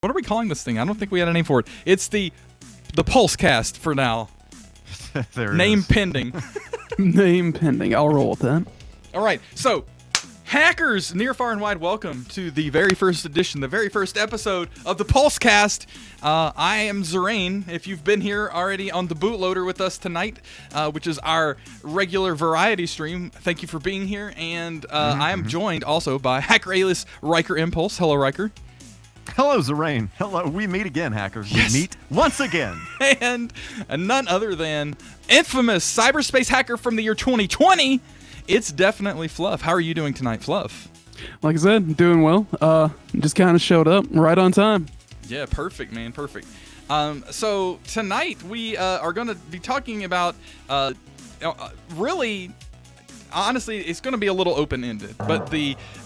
What are we calling this thing? I don't think we had a name for it. It's the PulseCast for now. There Name is. pending. Name pending. I'll roll with that. All right, so hackers near, far, and wide, welcome to the very first edition, the very first episode of the PulseCast. I am Zerain. If you've been here already on the bootloader with us tonight, which is our regular variety stream, thank you for being here. And I am joined also by hacker alias Riker Impulse. Hello, Riker. Hello, Zerain. Hello. We meet again, hackers. Yes. We meet once again. And none other than infamous cyberspace hacker from the year 2020. It's definitely Fluff. How are you doing tonight, Fluff? Like I said, doing well. Just kind of showed up right on time. Yeah, perfect, man, perfect. So tonight we are going to be talking about really, honestly, it's going to be a little open-ended, but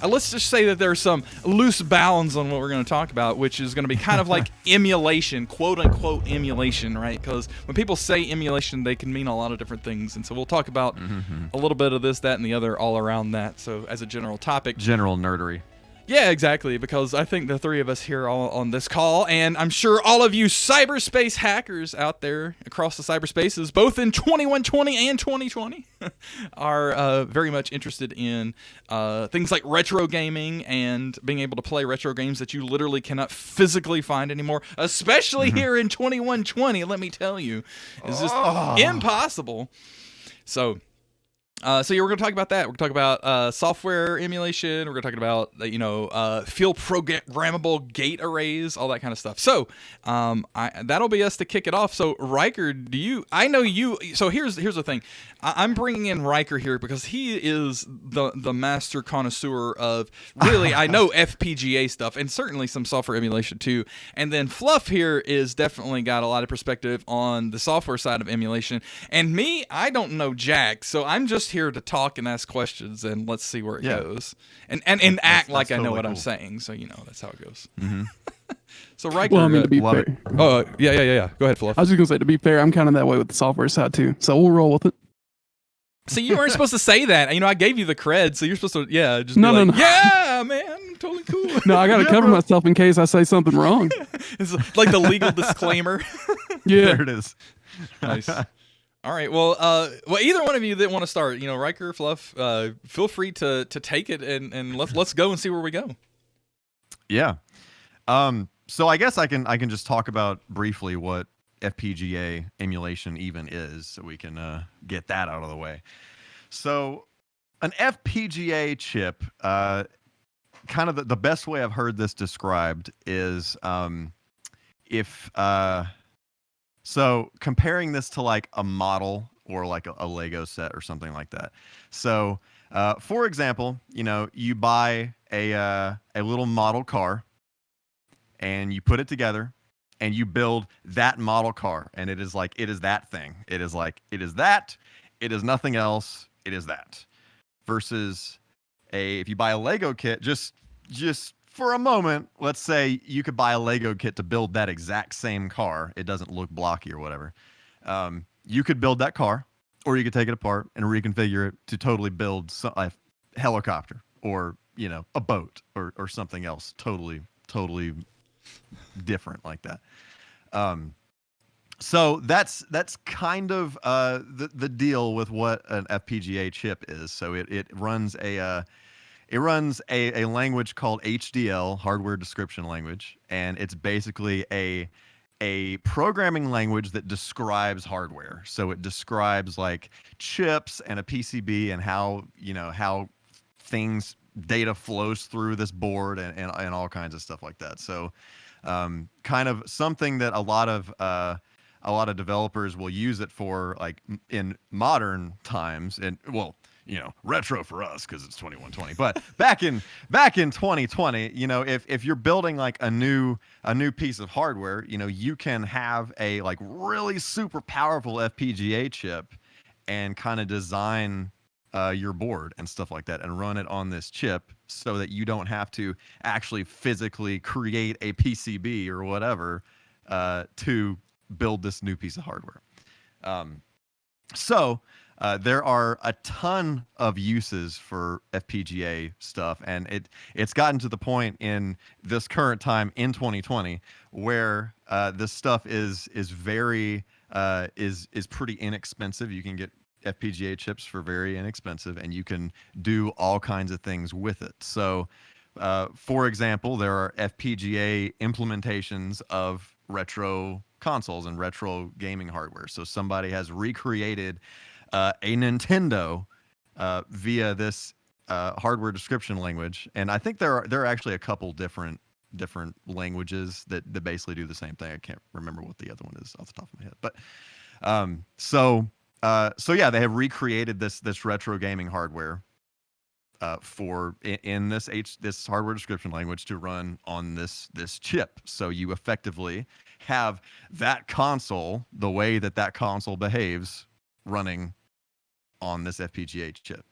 let's just say that there's some loose bounds on what we're going to talk about, which is going to be kind of like emulation, quote-unquote emulation, right? Because when people say emulation, they can mean a lot of different things, and so we'll talk about a little bit of this, that, and the other all around that, so as a general topic. General nerdery. Yeah, exactly, because I think the three of us here all on this call, and I'm sure all of you cyberspace hackers out there across the cyberspaces, both in 2120 and 2020, are very much interested in things like retro gaming and being able to play retro games that you literally cannot physically find anymore, especially here in 2120, let me tell you. It's just impossible. So yeah, we're going to talk about that. We're going to talk about software emulation. We're going to talk about, field programmable gate arrays, all that kind of stuff. So that'll be us to kick it off. So Riker, so here's the thing. I'm bringing in Riker here because he is the master connoisseur of really, I know FPGA stuff and certainly some software emulation too. And then Fluff here is definitely got a lot of perspective on the software side of emulation. And me, I don't know jack, so I'm just here to talk and ask questions, and let's see where it goes, and act like I know what I'm saying. So that's how it goes. So Riker, Well, I mean, to be fair. it. Oh yeah. Go ahead, Fluff. I was just going to say, to be fair, I'm kind of that way with the software side too. So we'll roll with it. So you weren't supposed to say that. I gave you the cred, so you're supposed to, just No. yeah, man, totally cool. No, I got to cover myself in case I say something wrong. It's like the legal disclaimer. Yeah. There it is. Nice. All right. Well, either one of you that want to start, Riker, Fluff, feel free to take it and let's go and see where we go. Yeah. So I guess I can just talk about briefly what FPGA emulation even is, so we can get that out of the way. So an FPGA chip, kind of the best way I've heard this described is so comparing this to like a model or like a Lego set or something like that. So for example, you buy a little model car and you put it together and you build that model car, and it is that thing. It is that. It is nothing else. It is that. Versus if you buy a Lego kit, just for a moment, let's say you could buy a Lego kit to build that exact same car. It doesn't look blocky or whatever. You could build that car, or you could take it apart and reconfigure it to totally build a helicopter or, a boat or something else totally different like that. So that's kind of the deal with what an FPGA chip is. So it runs a language called HDL, hardware description language, and it's basically a programming language that describes hardware. So it describes like chips and a PCB and how data flows through this board and all kinds of stuff like that. So kind of something that a lot of developers will use it for, like in modern times, and retro for us because it's 2120. But back in 2020, if you're building like a new piece of hardware, you can have a like really super powerful FPGA chip and kind of design your board and stuff like that and run it on this chip so that you don't have to actually physically create a PCB or whatever to build this new piece of hardware. So there are a ton of uses for FPGA stuff, and it's gotten to the point in this current time in 2020 where this stuff is very is pretty inexpensive. You can get FPGA chips for very inexpensive, and you can do all kinds of things with it. So, for example, there are FPGA implementations of retro consoles and retro gaming hardware. So somebody has recreated a Nintendo via this hardware description language, and I think there are actually a couple different languages that basically do the same thing. I can't remember what the other one is off the top of my head, but so yeah, they have recreated this retro gaming hardware for in this hardware description language to run on this chip. So you effectively have that console, the way that console behaves, running on this FPGA chip.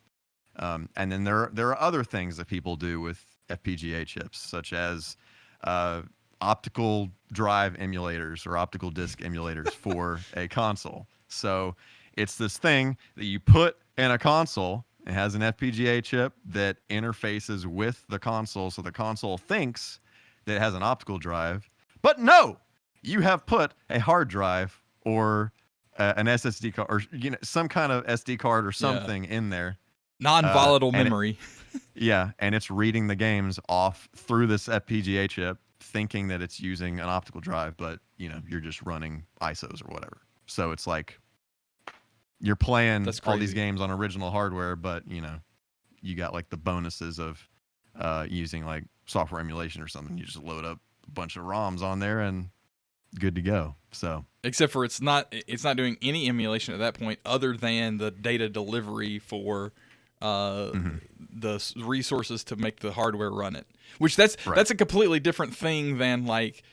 And then there are other things that people do with FPGA chips, such as optical drive emulators or optical disc emulators for a console. So it's this thing that you put in a console. It has an FPGA chip that interfaces with the console, so the console thinks that it has an optical drive. But no, you have put a hard drive or an SSD card, or some kind of SD card or something in there. Non-volatile memory. Yeah, and it's reading the games off through this FPGA chip, thinking that it's using an optical drive, but you're just running ISOs or whatever. So it's like you're playing all these games on original hardware, but you got like the bonuses of using like software emulation or something. You just load up a bunch of ROMs on there and good to go. So except for it's not doing any emulation at that point other than the data delivery for the resources to make the hardware run it, which that's a completely different thing than like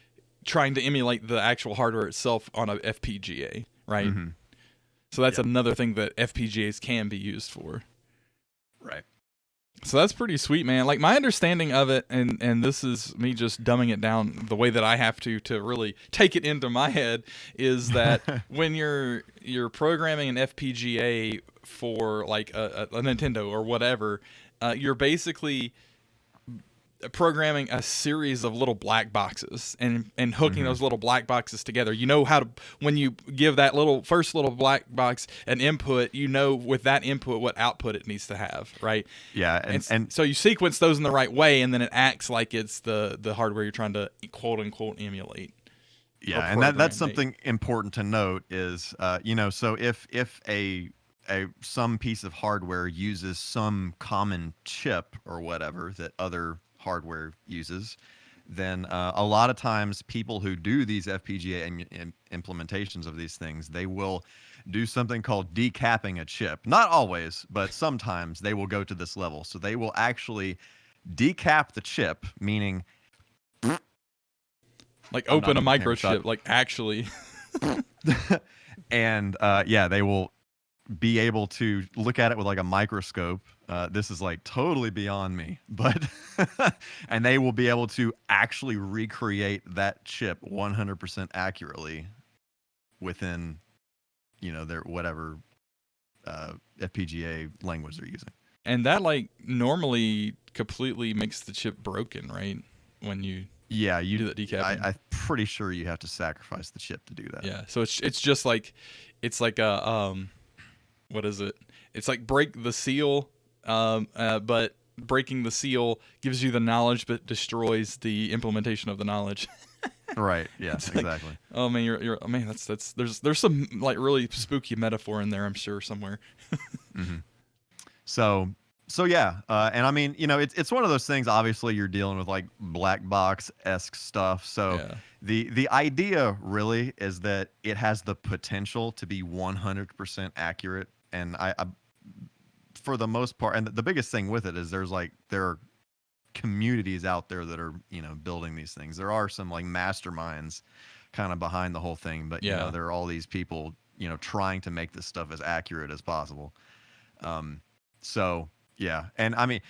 trying to emulate the actual hardware itself on a FPGA, right? Mm-hmm. So that's another thing that FPGAs can be used for. Right. So that's pretty sweet, man. Like my understanding of it, and this is me just dumbing it down the way that I have to really take it into my head, is that when you're programming an FPGA for like a Nintendo or whatever, you're basically programming a series of little black boxes and hooking those little black boxes together. You know how to, when you give that first little black box an input, with that input what output it needs to have, right? Yeah, and so you sequence those in the right way, and then it acts like it's the hardware you're trying to quote unquote emulate. Yeah, and that's something important to note is so if some piece of hardware uses some common chip or whatever that other hardware uses, then a lot of times people who do these FPGA implementations of these things, they will do something called decapping a chip. Not always, but sometimes they will go to this level. So they will actually decap the chip, meaning like open a microchip, like actually. And they will be able to look at it with like a microscope. This is like totally beyond me, but and they will be able to actually recreate that chip 100% accurately within their whatever FPGA language they're using. And that like normally completely makes the chip broken, right? When you do that decapping. I'm pretty sure you have to sacrifice the chip to do that. Yeah, so it's just like a what is it? It's like break the seal, but breaking the seal gives you the knowledge but destroys the implementation of the knowledge. Right. Yeah. Exactly. Like, oh man, you're man. That's there's some like really spooky metaphor in there, I'm sure somewhere. Mm-hmm. So yeah, and I mean, it's one of those things. Obviously, you're dealing with like black box-esque stuff. So the idea really is that it has the potential to be 100% accurate. And I for the most part, and the biggest thing with it is there are communities out there that are building these things. There are some like masterminds kind of behind the whole thing, but there are all these people trying to make this stuff as accurate as possible. So yeah, and I mean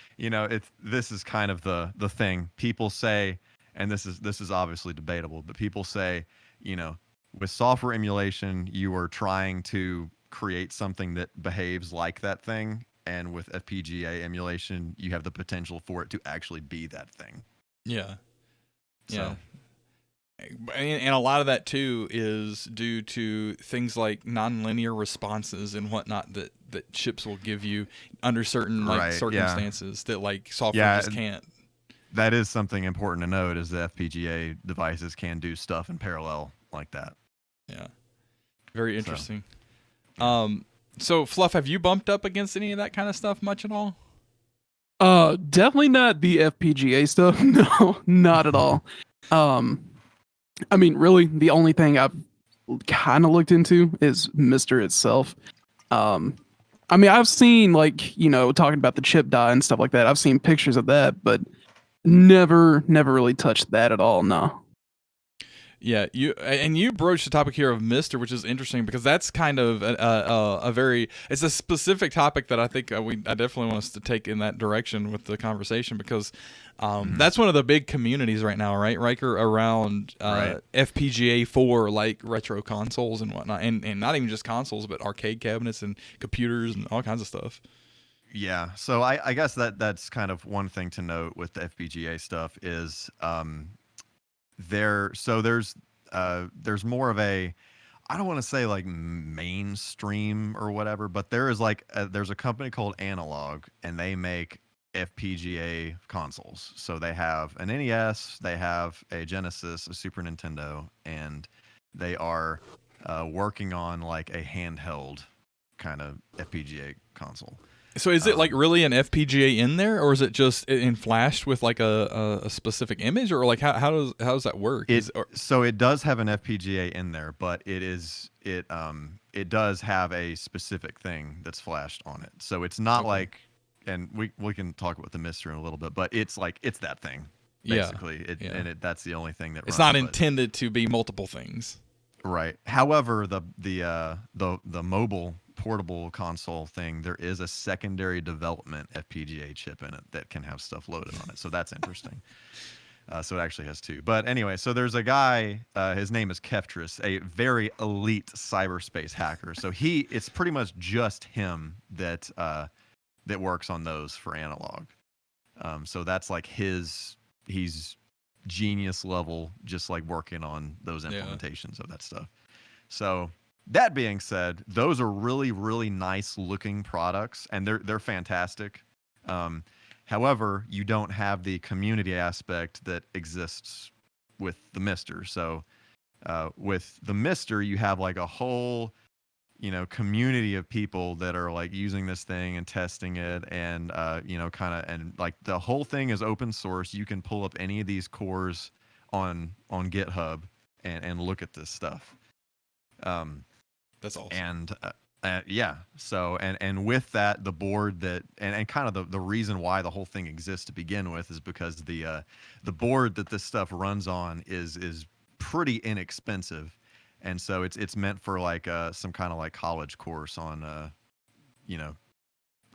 this is kind of the thing people say, and this is obviously debatable, but people say with software emulation you are trying to create something that behaves like that thing. And with FPGA emulation, you have the potential for it to actually be that thing. Yeah. So. Yeah. And a lot of that too is due to things like nonlinear responses and whatnot that chips will give you under certain like circumstances that like software just can't. That is something important to note, is that FPGA devices can do stuff in parallel like that. Yeah. Very interesting. Yeah. So Fluff, have you bumped up against any of that kind of stuff much at all? Definitely not the FPGA stuff. No, not at all. I mean, really, the only thing I've kind of looked into is Mister itself. I mean, I've seen like, talking about the chip die and stuff like that. I've seen pictures of that, but never really touched that at all. No. Yeah, you broached the topic here of Mister, which is interesting because that's kind of a very, it's a specific topic that I think I definitely want us to take in that direction with the conversation, because that's one of the big communities right now, right, Riker, around FPGA for like retro consoles and whatnot, and not even just consoles, but arcade cabinets and computers and all kinds of stuff. Yeah, so I guess that's kind of one thing to note with the FPGA stuff is there's more of a, I don't want to say like mainstream or whatever, but there is like there's a company called Analog, and they make FPGA consoles. So they have an NES, they have a Genesis, a Super Nintendo, and they are working on like a handheld kind of FPGA console. So is it like really an FPGA in there, or is it just in flashed with like a specific image, or like how does that work? So it does have an FPGA in there, but it does have a specific thing that's flashed on it. So it's not like, and we can talk about the Mister in a little bit, but it's that thing basically. That's the only thing that it's not intended to be multiple things. Right. However, the mobile portable console thing, there is a secondary development FPGA chip in it that can have stuff loaded on it. So that's interesting. So it actually has two. But anyway, so there's a guy, his name is Keftris, a very elite cyberspace hacker. So it's pretty much just him that works on those for Analog. So that's like he's genius level, just like working on those implementations of that stuff. So that being said, those are really, really nice looking products, and they're fantastic. However, you don't have the community aspect that exists with the Mister. So with the Mister, you have like a whole community of people that are like using this thing and testing it, and and like the whole thing is open source. You can pull up any of these cores on GitHub and look at this stuff. That's awesome. And so and with that, the board that and kind of the reason why the whole thing exists to begin with is because the board that this stuff runs on is pretty inexpensive. And so it's meant for like some kind of like college course on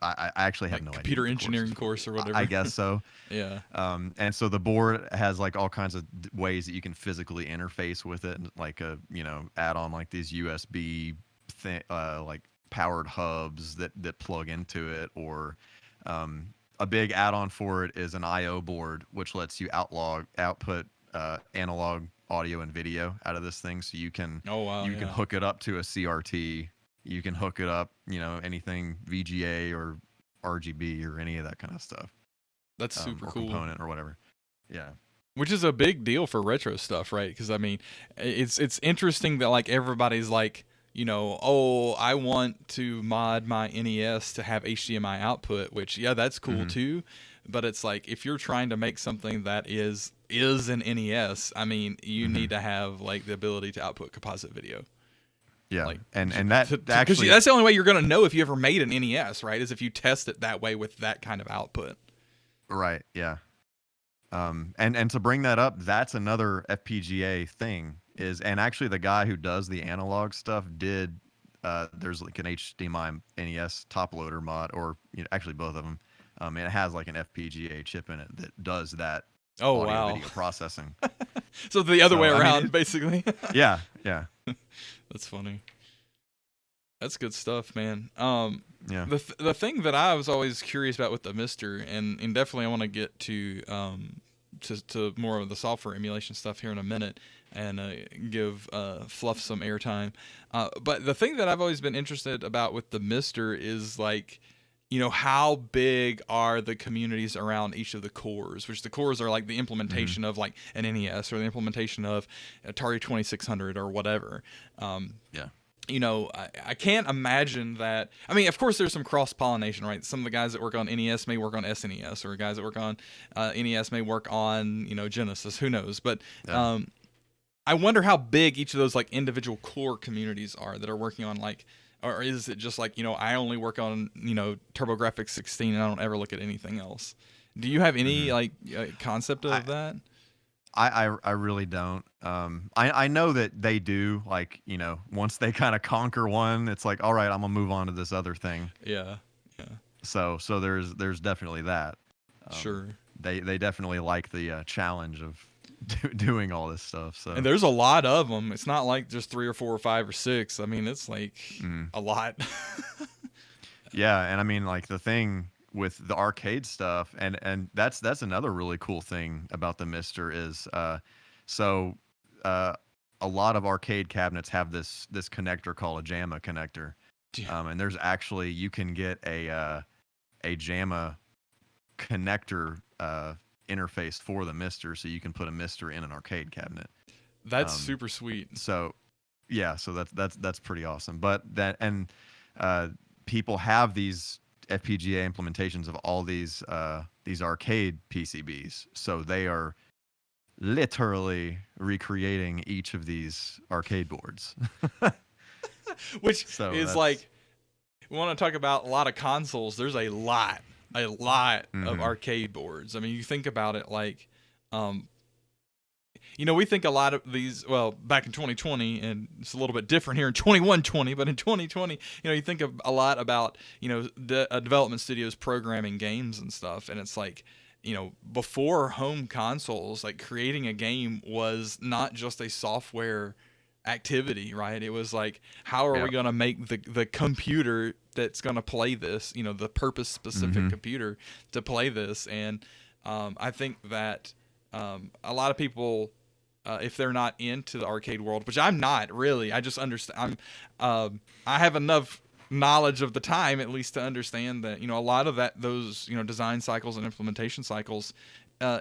I actually have like no idea. Computer engineering course or whatever. I guess so. Yeah. And so the board has like all kinds of ways that you can physically interface with it, and like add on like these USB like powered hubs that plug into it, or a big add-on for it is an I/O board, which lets you output analog audio and video out of this thing. So you can can hook it up to a CRT. You can hook it up, anything VGA or RGB or any of that kind of stuff. That's super cool. Component or whatever. Yeah. Which is a big deal for retro stuff, right? Because I mean, it's interesting that like everybody's like, I want to mod my NES to have HDMI output, which that's cool too. But it's like if you're trying to make something that is an NES, I mean, you need to have like the ability to output composite video. Yeah, like, and that actually that's the only way you're gonna know if you ever made an NES, right? Is if you test it that way with that kind of output. Right. Yeah. And to bring that up, that's another FPGA thing and actually the guy who does the analog stuff did. There's like an HDMI NES top loader mod, or actually both of them. And it has like an FPGA chip in it that does that. Audio video processing. So the other way around, basically. Yeah. That's funny. That's good stuff, man. Yeah. The thing that I was always curious about with the Mister, and definitely I want to get to more of the software emulation stuff here in a minute, and give Fluff some airtime. But the thing that I've always been interested about with the Mister is like, how big are the communities around each of the cores, which the cores are like the implementation of like an NES or the implementation of Atari 2600 or whatever. Yeah. I can't imagine that. I mean, of course, there's some cross-pollination, right? Some of the guys that work on NES may work on SNES, or guys that work on NES may work on, Genesis. Who knows? But Yeah. I wonder how big each of those like individual core communities are that are working on like, or is it just like, I only work on, TurboGrafx 16 and I don't ever look at anything else? Do you have any like concept of that? I really don't. I know that they do, like, once they kind of conquer one, it's like, all right, I'm gonna move on to this other thing. Yeah. So there's definitely that. Sure. They definitely like the challenge of doing all this stuff. So And there's a lot of them. It's not like just 3 or 4 or 5 or 6. I mean, it's like a lot. yeah, and I mean, like, the thing with the arcade stuff, and that's another really cool thing about the Mister is so a lot of arcade cabinets have this connector called a JAMA connector. And there's actually, you can get a JAMA connector interface for the Mister, so you can put a Mister in an arcade cabinet. That's super sweet. So yeah, so that's pretty awesome. But people have these FPGA implementations of all these arcade PCBs, so they are literally recreating each of these arcade boards. Which is like, we want to talk about a lot of consoles. There's a lot of arcade boards. I mean, you think about it like, we think a lot of these, well, back in 2020, and it's a little bit different here in 2120, but in 2020, you think of a lot about, the development studios programming games and stuff. And it's like, before home consoles, like creating a game was not just a software activity, right? It was like, how are we going to make the computer that's going to play this, the purpose specific computer to play this. And I think that a lot of people, if they're not into the arcade world, which I'm not really, I just understand, I have enough knowledge of the time at least to understand that, a lot of those design cycles and implementation cycles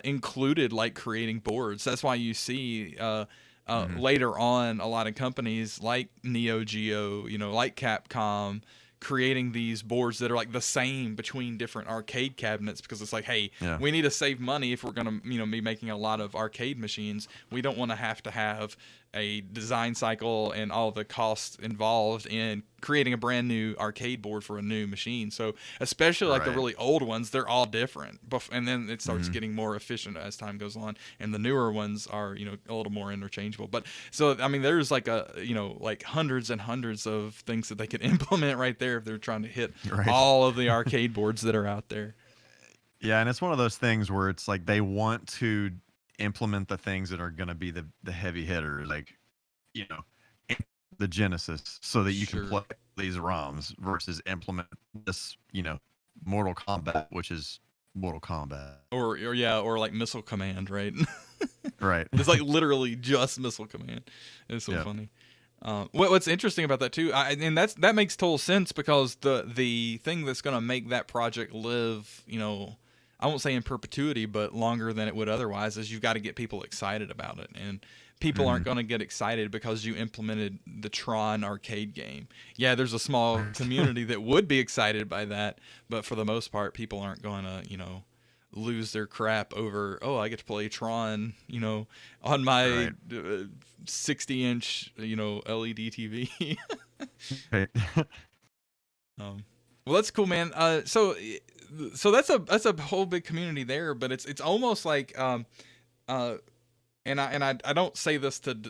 included like creating boards. That's why you see later on a lot of companies like Neo Geo, like Capcom, creating these boards that are like the same between different arcade cabinets, because it's like, hey, we need to save money if we're going to be making a lot of arcade machines. We don't want to have a design cycle and all the costs involved in creating a brand new arcade board for a new machine. So especially like the really old ones, they're all different, and then it starts getting more efficient as time goes on, and the newer ones are a little more interchangeable. But so I mean, there's like like hundreds and hundreds of things that they could implement right there if they're trying to hit all of the arcade boards that are out there. Yeah, and it's one of those things where it's like they want to implement the things that are going to be the heavy hitters, like the Genesis, so that you can play these ROMs, versus implement this Mortal Kombat, which is Mortal Kombat, or like Missile Command, right? Right. It's like literally just Missile Command. It's so funny. What's interesting about that too, and that makes total sense, because the thing that's going to make that project live, I won't say in perpetuity, but longer than it would otherwise, is you've got to get people excited about it. And people aren't going to get excited because you implemented the Tron arcade game. Yeah, there's a small community that would be excited by that, but for the most part, people aren't going to, lose their crap over, oh, I get to play Tron, on my 60-inch, LED TV. Right. Well, that's cool, man. So that's a whole big community there, but it's almost like and I don't say this to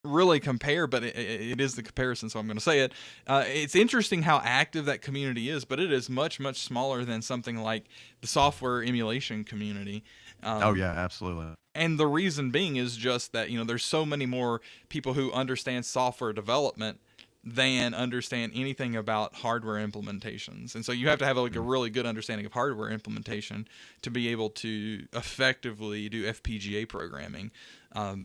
really compare, but it is the comparison, so I'm going to say it. It's interesting how active that community is, but it is much, much smaller than something like the software emulation community. Oh yeah, absolutely. And the reason being is just that, there's so many more people who understand software development than understand anything about hardware implementations. And so you have to have like a really good understanding of hardware implementation to be able to effectively do FPGA programming,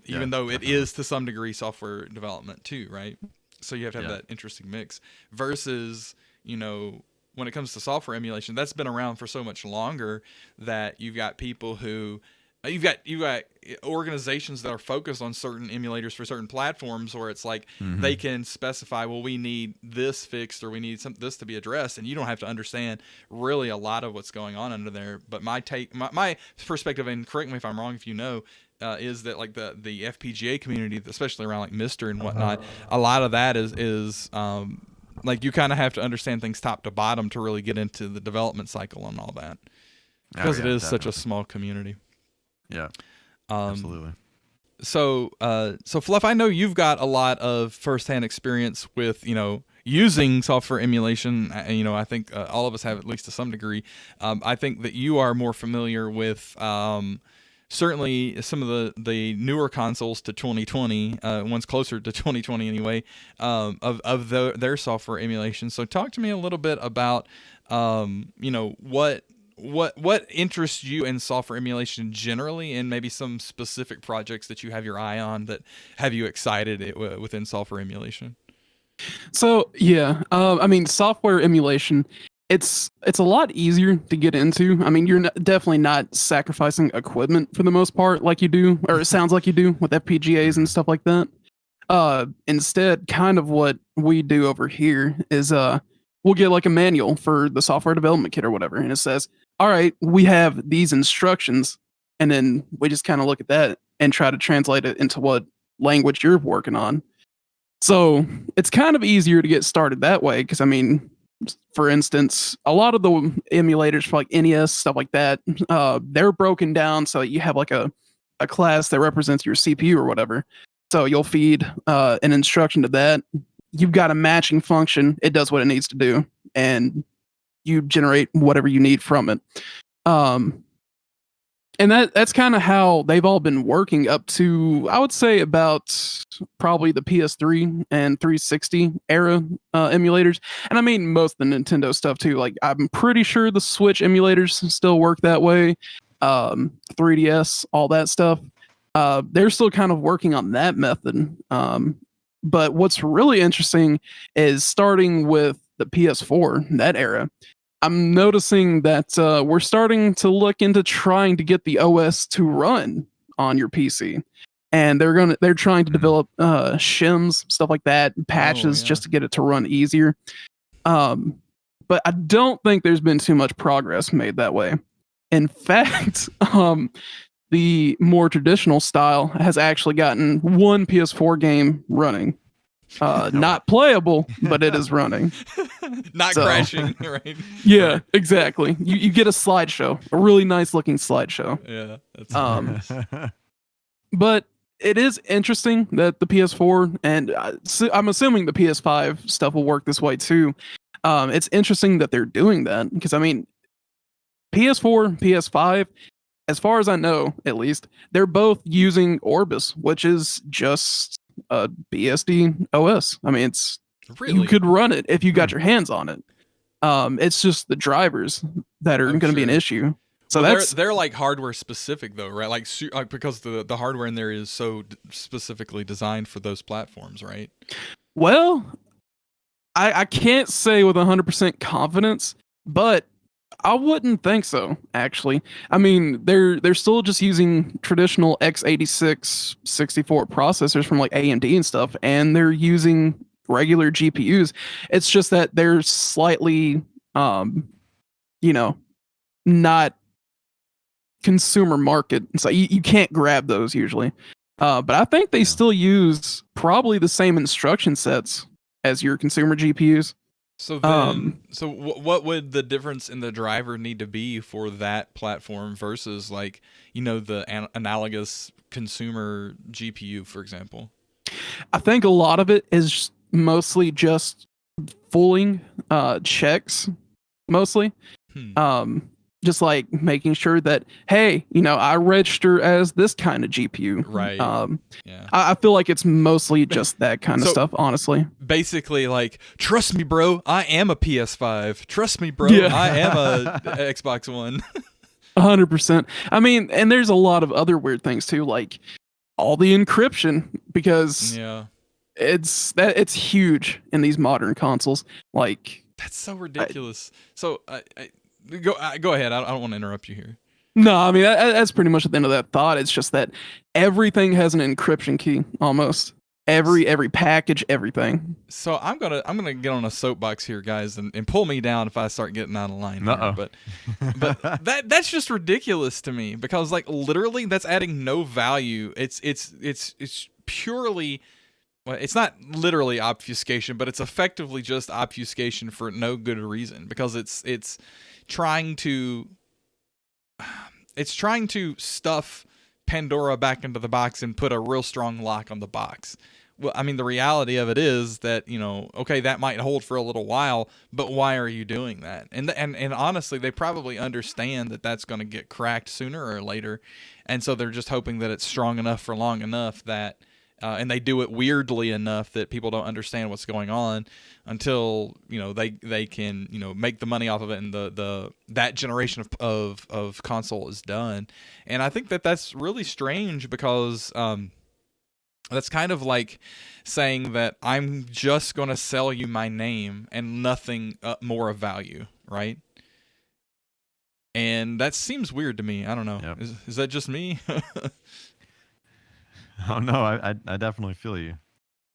even though it is to some degree software development too, right? So you have to have that interesting mix versus, when it comes to software emulation, that's been around for so much longer that you've got people who you've got organizations that are focused on certain emulators for certain platforms where it's like they can specify, well, we need this fixed or we need this to be addressed, and you don't have to understand really a lot of what's going on under there. But my perspective, and correct me if I'm wrong if is that like the FPGA community, especially around like Mister and whatnot, a lot of that is like you kind of have to understand things top to bottom to really get into the development cycle and all that, because it is such a small community. Yeah, absolutely. So Fluff, I know you've got a lot of firsthand experience with, using software emulation. I think all of us have, at least to some degree. I think that you are more familiar with certainly some of the newer consoles to 2020, ones closer to 2020 anyway, of their software emulation. So talk to me a little bit about, what interests you in software emulation generally, and maybe some specific projects that you have your eye on that have you excited within software emulation? So yeah, software emulation, it's a lot easier to get into. I mean, you're definitely not sacrificing equipment for the most part, like you do, or it sounds like you do with FPGAs and stuff like that. Instead, kind of what we do over here is we'll get like a manual for the software development kit or whatever, and it says, all right, we have these instructions, and then we just kind of look at that and try to translate it into what language you're working on. So it's kind of easier to get started that way, because for instance, a lot of the emulators for like NES, stuff like that, they're broken down so you have like a class that represents your CPU or whatever. So you'll feed an instruction to that. You've got a matching function. It does what it needs to do, and you generate whatever you need from it. And that's kind of how they've all been working up to, I would say, about probably the PS3 and 360 era emulators. And I mean, most of the Nintendo stuff too. Like, I'm pretty sure the Switch emulators still work that way. 3DS, all that stuff. They're still kind of working on that method. But what's really interesting is starting with the PS4, that era, I'm noticing that we're starting to look into trying to get the OS to run on your PC, and they're trying to develop shims, stuff like that, patches just to get it to run easier. But I don't think there's been too much progress made that way. In fact, the more traditional style has actually gotten one PS4 game running. Not playable, but it is running. Not crashing, right? Yeah, exactly. You get a slideshow, a really nice looking slideshow. Yeah, that's nice. But it is interesting that the PS4 and I'm assuming the PS5 stuff will work this way too. It's interesting that they're doing that, because PS4, PS5, as far as I know, at least, they're both using Orbis, which is just a BSD OS. You could run it if you got your hands on it. It's just the drivers that are going to be an issue. So they're like hardware specific though, right? Like because the hardware in there is so specifically designed for those platforms, right? Well, I can't say with 100% confidence, but I wouldn't think so, actually. They're still just using traditional x86 64 processors from like AMD and stuff, and they're using regular GPUs. It's just that they're slightly, not consumer market. So you can't grab those usually. But I think they still use probably the same instruction sets as your consumer GPUs. So then, what would the difference in the driver need to be for that platform versus the analogous consumer GPU, for example? I think a lot of it is mostly just fooling checks, mostly. just like making sure that, hey, I register as this kind of GPU. Right. Yeah. I feel like it's mostly just that kind of So- stuff, honestly. Basically, like, trust me, bro, I am a PS5. Trust me, bro, Yeah. I am a Xbox One. 100%. I mean, and there's a lot of other weird things too, like all the encryption, because Yeah. it's huge in these modern consoles. Like, That's so ridiculous. So, go ahead. I don't want to interrupt you here. no, I mean that's pretty much at the end of that thought. It's just that everything has an encryption key, almost every package, everything. So I'm gonna get on a soapbox here, guys, and pull me down if I start getting out of line here. Uh-oh. But that's just ridiculous to me, because like literally that's adding no value. It's purely, well, it's not literally obfuscation, but it's effectively just obfuscation for no good reason, because it's trying to stuff Pandora back into the box and put a real strong lock on the box. Well, I mean, the reality of it is that, okay, that might hold for a little while, but why are you doing that? And honestly, they probably understand that that's going to get cracked sooner or later, and so they're just hoping that it's strong enough for long enough that, and they do it weirdly enough that people don't understand what's going on until they can make the money off of it, and that generation of console is done. And I think that that's really strange, because that's kind of like saying that I'm just going to sell you my name and nothing more of value, right? And that seems weird to me. I don't know. Yep. Is that just me? Oh no, I definitely feel you.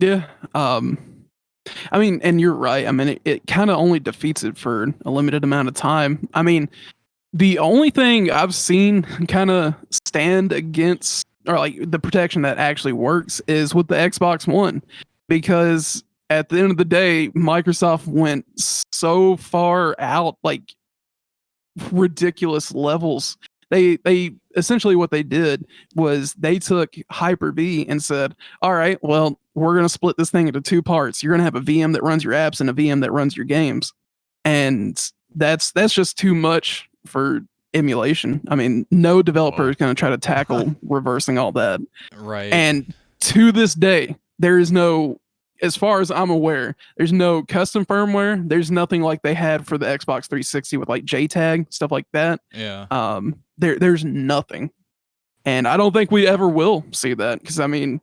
Yeah. I mean, and you're right. I mean, it kind of only defeats it for a limited amount of time. I mean, the only thing I've seen kind of stand against, or like the protection that actually works, is with the Xbox One, because at the end of the day, Microsoft went so far out, like ridiculous levels. They essentially, what they did was they took Hyper-V and said, all right, well, we're going to split this thing into two parts. You're going to have a VM that runs your apps and a VM that runs your games. And that's just too much for emulation. I mean, no developer is going to try to tackle reversing all that. Right. And to this day, there is no, as far as I'm aware, there's no custom firmware. There's nothing like they had for the Xbox 360 with like JTAG, stuff like that. Yeah. There's nothing. And I don't think we ever will see that, because I mean,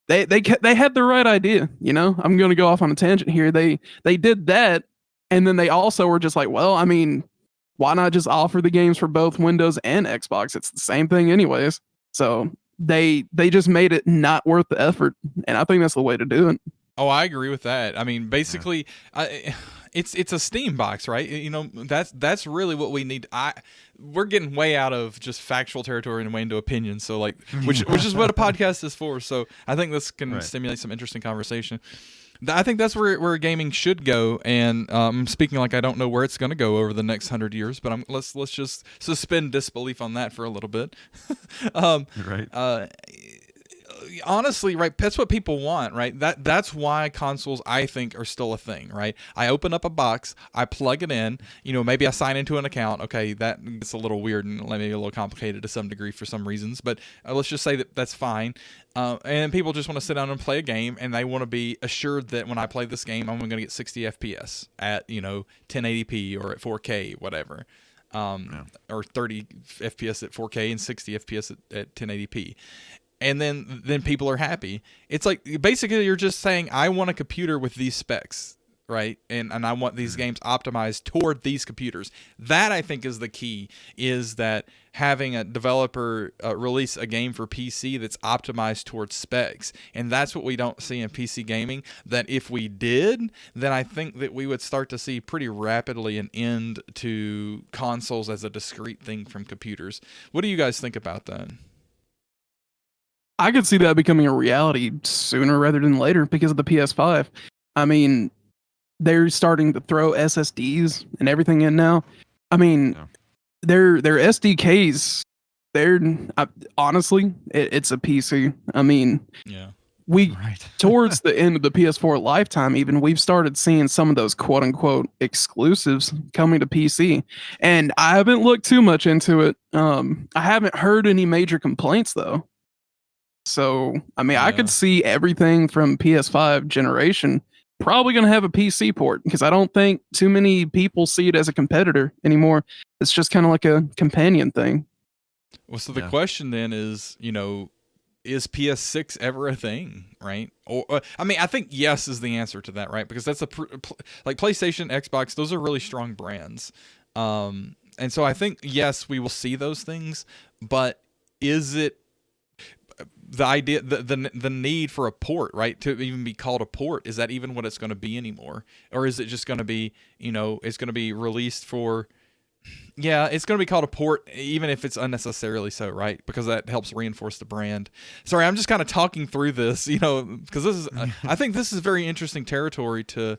they had the right idea, I'm going to go off on a tangent here. They did that, and then they also were just like, well, I mean, why not just offer the games for both Windows and Xbox? It's the same thing anyways. So they just made it not worth the effort, and I think that's the way to do it. Oh, I agree with that. I mean, basically, it's a Steam box, right? That's really what we need. We're getting way out of just factual territory and way into opinions. So like, which is what a podcast is for. So I think this can stimulate some interesting conversation. I think that's where gaming should go. And I'm speaking like I don't know where it's going to go over the next 100 years, but let's just suspend disbelief on that for a little bit. Right. Honestly, right, that's what people want, right? That's why consoles, I think, are still a thing, right? I open up a box, I plug it in, maybe I sign into an account. Okay, that gets a little weird and maybe a little complicated to some degree for some reasons, but let's just say that that's fine. And people just want to sit down and play a game, and they want to be assured that when I play this game, I'm going to get 60 FPS at 1080p or at 4K, whatever. Or 30 FPS at 4K and 60 FPS at 1080p. And then people are happy. It's like, basically you're just saying, I want a computer with these specs, right? And I want these games optimized toward these computers. That, I think, is the key, is that having a developer release a game for PC that's optimized towards specs. And that's what we don't see in PC gaming. That if we did, then I think that we would start to see pretty rapidly an end to consoles as a discrete thing from computers. What do you guys think about that? I could see that becoming a reality sooner rather than later because of the PS5. I mean, they're starting to throw SSDs and everything in now. I mean, their SDKs, honestly, it's a PC. I mean, Right. towards the end of the PS4 lifetime, even we've started seeing some of those quote unquote exclusives coming to PC. And I haven't looked too much into it. I haven't heard any major complaints though. So, I mean, I could Yeah. see everything from PS5 generation probably going to have a PC port because I don't think too many people see it as a competitor anymore. It's just kind of like a companion thing. Well, so the Yeah. question then is, is PS6 ever a thing, right? Or I mean, I think yes is the answer to that, right? Because that's like PlayStation, Xbox, those are really strong brands. And so I think yes, we will see those things, but is it the idea the need for a port, right, to even be called a port, is that even what it's going to be anymore? Or is it just going to be, it's going to be released for it's going to be called a port, even if it's unnecessarily so, right? Because that helps reinforce the brand. Sorry, I'm just kind of talking through this, because this is, I think this is very interesting territory to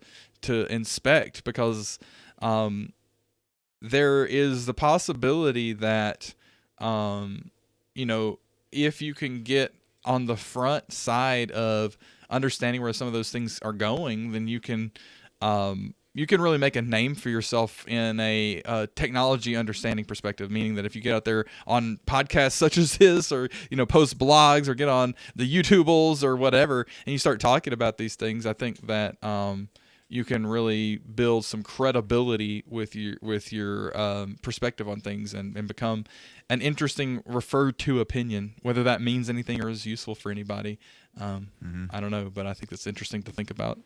inspect, because there is the possibility that, if you can get on the front side of understanding where some of those things are going, then you can really make a name for yourself in a technology understanding perspective, meaning that if you get out there on podcasts such as this, or, post blogs, or get on the YouTubles or whatever, and you start talking about these things, I think that you can really build some credibility with your perspective on things, and become an interesting referred to opinion, whether that means anything or is useful for anybody. I don't know, but I think that's interesting to think about.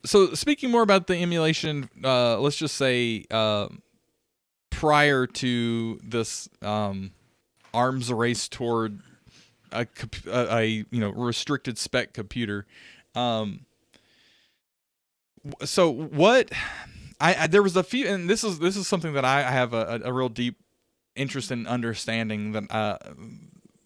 So speaking more about the emulation, let's just say prior to this arms race toward a restricted spec computer. So what there was a few, and this is something that I have a real deep interest in understanding, that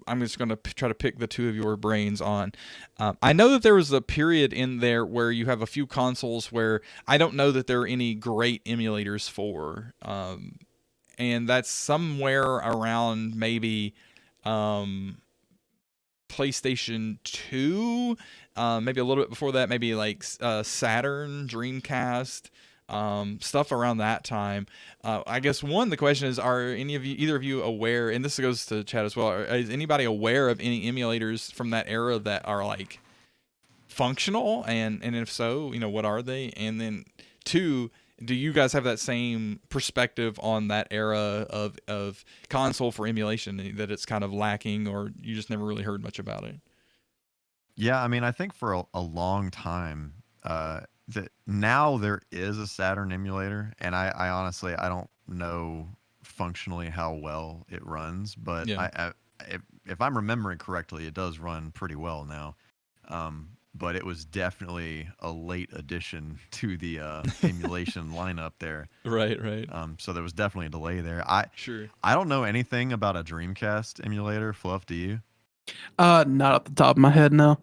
I'm just going to try to pick the two of your brains on. I know that there was a period in there where you have a few consoles where I don't know that there are any great emulators for, and that's somewhere around maybe PlayStation 2, maybe a little bit before that, maybe like Saturn, Dreamcast, stuff around that time. I guess the question is, are either of you aware, and this goes to Chad as well, is anybody aware of any emulators from that era that are like functional, and if so, what are they? And then two, do you guys have that same perspective on that era of console for emulation, that it's kind of lacking, or you just never really heard much about it? Yeah, I mean, I think for a long time, that now there is a Saturn emulator, and I honestly, I don't know functionally how well it runs, but Yeah. if I'm remembering correctly, it does run pretty well now. But it was definitely a late addition to the emulation lineup there. Right. So there was definitely a delay there. Sure. I don't know anything about a Dreamcast emulator. Fluff, do you? Not off the top of my head, no.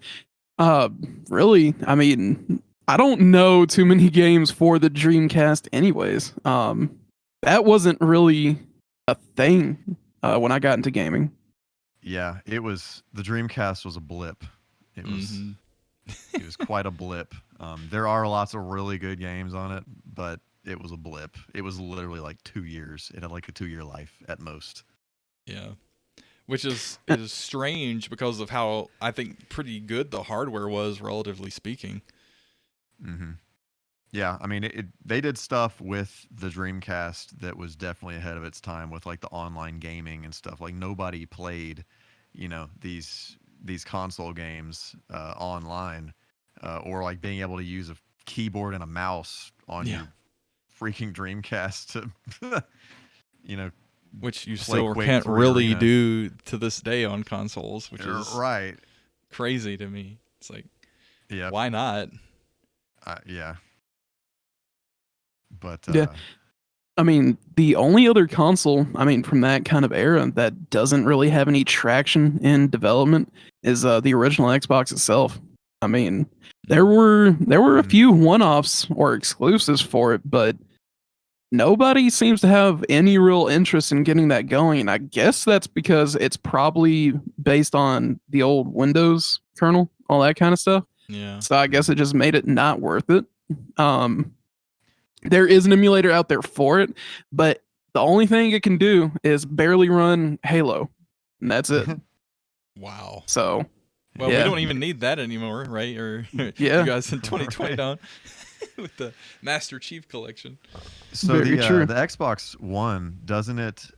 Really, I mean, I don't know too many games for the Dreamcast anyways. That wasn't really a thing when I got into gaming. Yeah, the Dreamcast was a blip. It was it was quite a blip. There are lots of really good games on it, but it was a blip. It was literally like 2 years. It had like a 2-year life at most. Yeah. Which is strange because of how, I think, pretty good the hardware was, relatively speaking. Yeah, I mean, they did stuff with the Dreamcast that was definitely ahead of its time, with like the online gaming and stuff. Like nobody played, these console games online, or like being able to use a keyboard and a mouse on your freaking Dreamcast to, which you play still Quake can't 3 really Arena. do to this day on consoles, which is right. crazy to me. It's like, Yeah, why not? yeah. But Yeah. I mean, the only other console, from that kind of era that doesn't really have any traction in development is the original Xbox itself. I mean, there were a few one-offs or exclusives for it, but nobody seems to have any real interest in getting that going. And I guess that's because it's probably based on the old Windows kernel, all that kind of stuff. Yeah. So I guess it just made it not worth it. There is an emulator out there for it, but the only thing it can do is barely run Halo, and that's it. Wow. So, well, yeah. we don't even need that anymore, right? Or Yeah. you guys in 2020 Right. don't with the Master Chief Collection. So Very true. the Xbox One, doesn't it?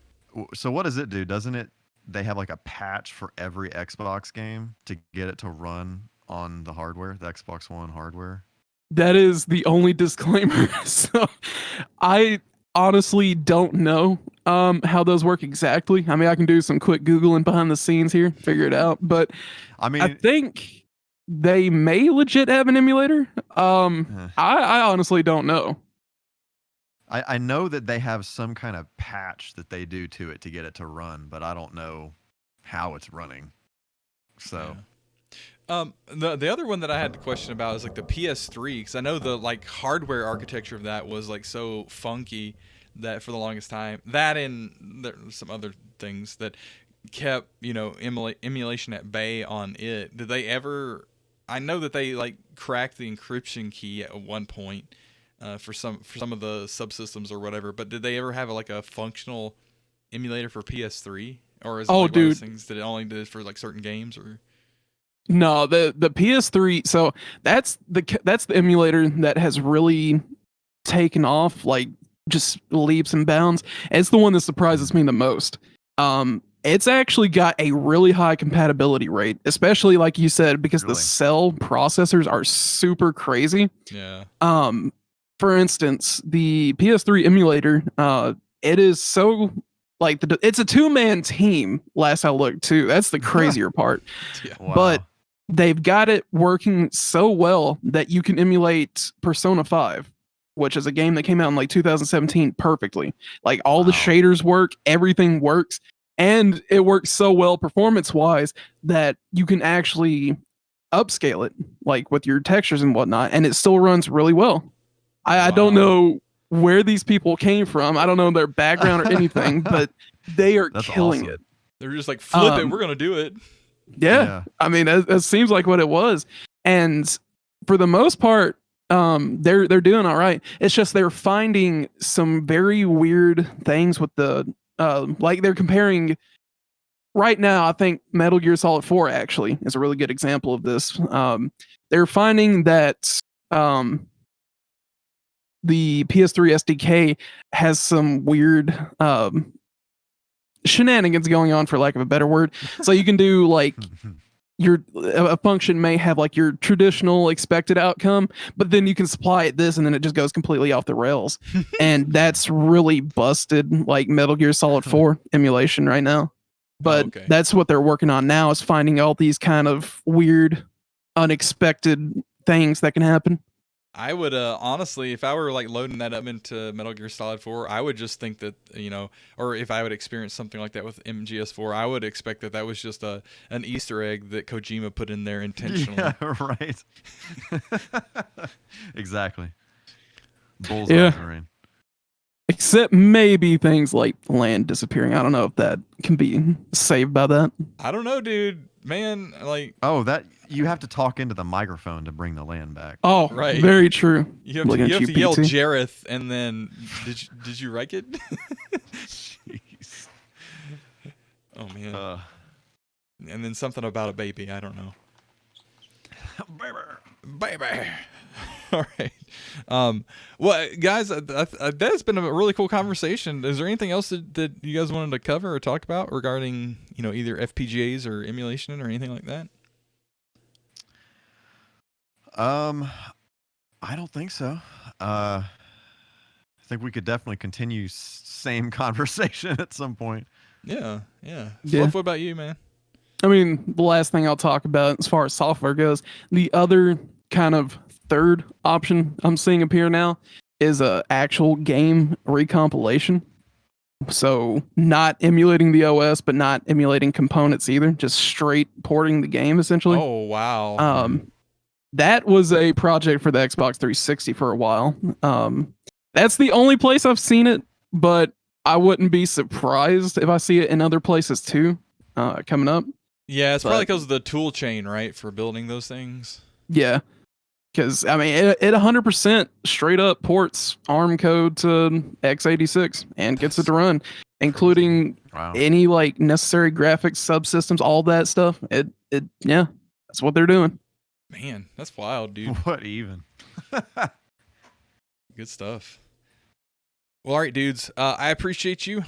So what does it do? Doesn't it? They have like a patch for every Xbox game to get it to run on the hardware, the Xbox One hardware. That is the only disclaimer. So I honestly don't know how those work exactly. I mean, I can do some quick Googling behind the scenes here, figure it out. But I mean, I think they may legit have an emulator. I honestly don't know. I know that they have some kind of patch that they do to it to get it to run, but I don't know how it's running. So. Yeah. The other one that I had the question about is like the PS3, because I know the like hardware architecture of that was like so funky that for the longest time, that and some other things that kept emulation at bay on it. Did they ever? I know that they like cracked the encryption key at one point for some of the subsystems or whatever. But did they ever have like a functional emulator for PS3, or is it like one of those things that it only did for like certain games or? No, the PS3. So that's the emulator that has really taken off, like just leaps and bounds. It's the one that surprises me the most. It's actually got a really high compatibility rate, especially like you said, because the Really? cell processors are super crazy. Yeah. For instance, the PS3 emulator, it is so like it's a 2-man team. Last I looked, too. That's the crazier part. Yeah. Wow. But they've got it working so well that you can emulate Persona 5, which is a game that came out in like 2017 perfectly. Like all the Wow. shaders work, everything works, and it works so well performance-wise that you can actually upscale it, like with your textures and whatnot, and it still runs really well. I don't Wow. know where these people came from. I don't know their background or anything, but they are That's killing awesome. it. They're just like, flip it, we're gonna do it. Yeah. I mean, that seems like what it was. And for the most part, they're doing all right. It's just they're finding some very weird things with the like they're comparing right now. I think Metal Gear Solid 4 actually is a really good example of this. They're finding that the PS3 SDK has some weird shenanigans going on, for lack of a better word. So you can do like a function may have like your traditional expected outcome, but then you can supply it this and then it just goes completely off the rails. And that's really busted like Metal Gear Solid 4 emulation right now. But okay. that's what they're working on now, is finding all these kind of weird, unexpected things that can happen. I would honestly, if I were like loading that up into Metal Gear Solid 4, I would just think that, or if I would experience something like that with MGS4, I would expect that was just an Easter egg that Kojima put in there intentionally. Yeah, right. Exactly. Bullseye, Yeah. Rain. Except maybe things like land disappearing. I don't know if that can be saved by that. I don't know, dude. Man, like, Oh, that you have to talk into the microphone to bring the land back. Oh, Right. very true. you have Looking to, at you have to yell PT. Jareth, and then did you write it? Jeez. Oh man. And then something about a baby. I don't know. Baby. All right. Well, guys, that's been a really cool conversation. Is there anything else that you guys wanted to cover or talk about regarding, either FPGAs or emulation or anything like that? I don't think so. I think we could definitely continue same conversation at some point. Yeah. Yeah. Fluff, what about you, man? I mean, the last thing I'll talk about as far as software goes, the other kind of third option I'm seeing appear now is a actual game recompilation. So not emulating the OS, but not emulating components either, just straight porting the game essentially. Oh, wow. That was a project for the Xbox 360 for a while. That's the only place I've seen it, but I wouldn't be surprised if I see it in other places too, coming up. Yeah, it's But- probably because of the tool chain, right, for building those things. Yeah, because I mean, it 100% straight up ports ARM code to x86 and gets it to run, including Wow. any like necessary graphics subsystems, all that stuff. Yeah, that's what they're doing. Man, that's wild, dude. What even? Good stuff. Well, all right, dudes. I appreciate you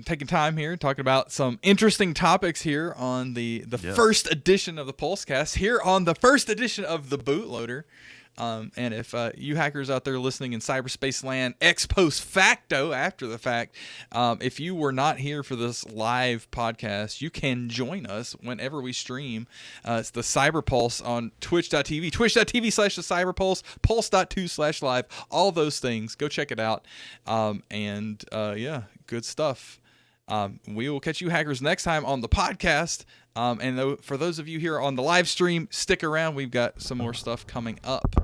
taking time here, talking about some interesting topics here on the Yes. first edition of the PulseCast, here on the first edition of the Bootloader. And if you hackers out there listening in cyberspace land ex post facto, after the fact, if you were not here for this live podcast, you can join us whenever we stream. It's the CyberPulse on twitch.tv, twitch.tv/the CyberPulse, pulse.2/live, all those things. Go check it out. Yeah, good stuff. We will catch you hackers next time on the podcast. For those of you here on the live stream, stick around. We've got some more stuff coming up.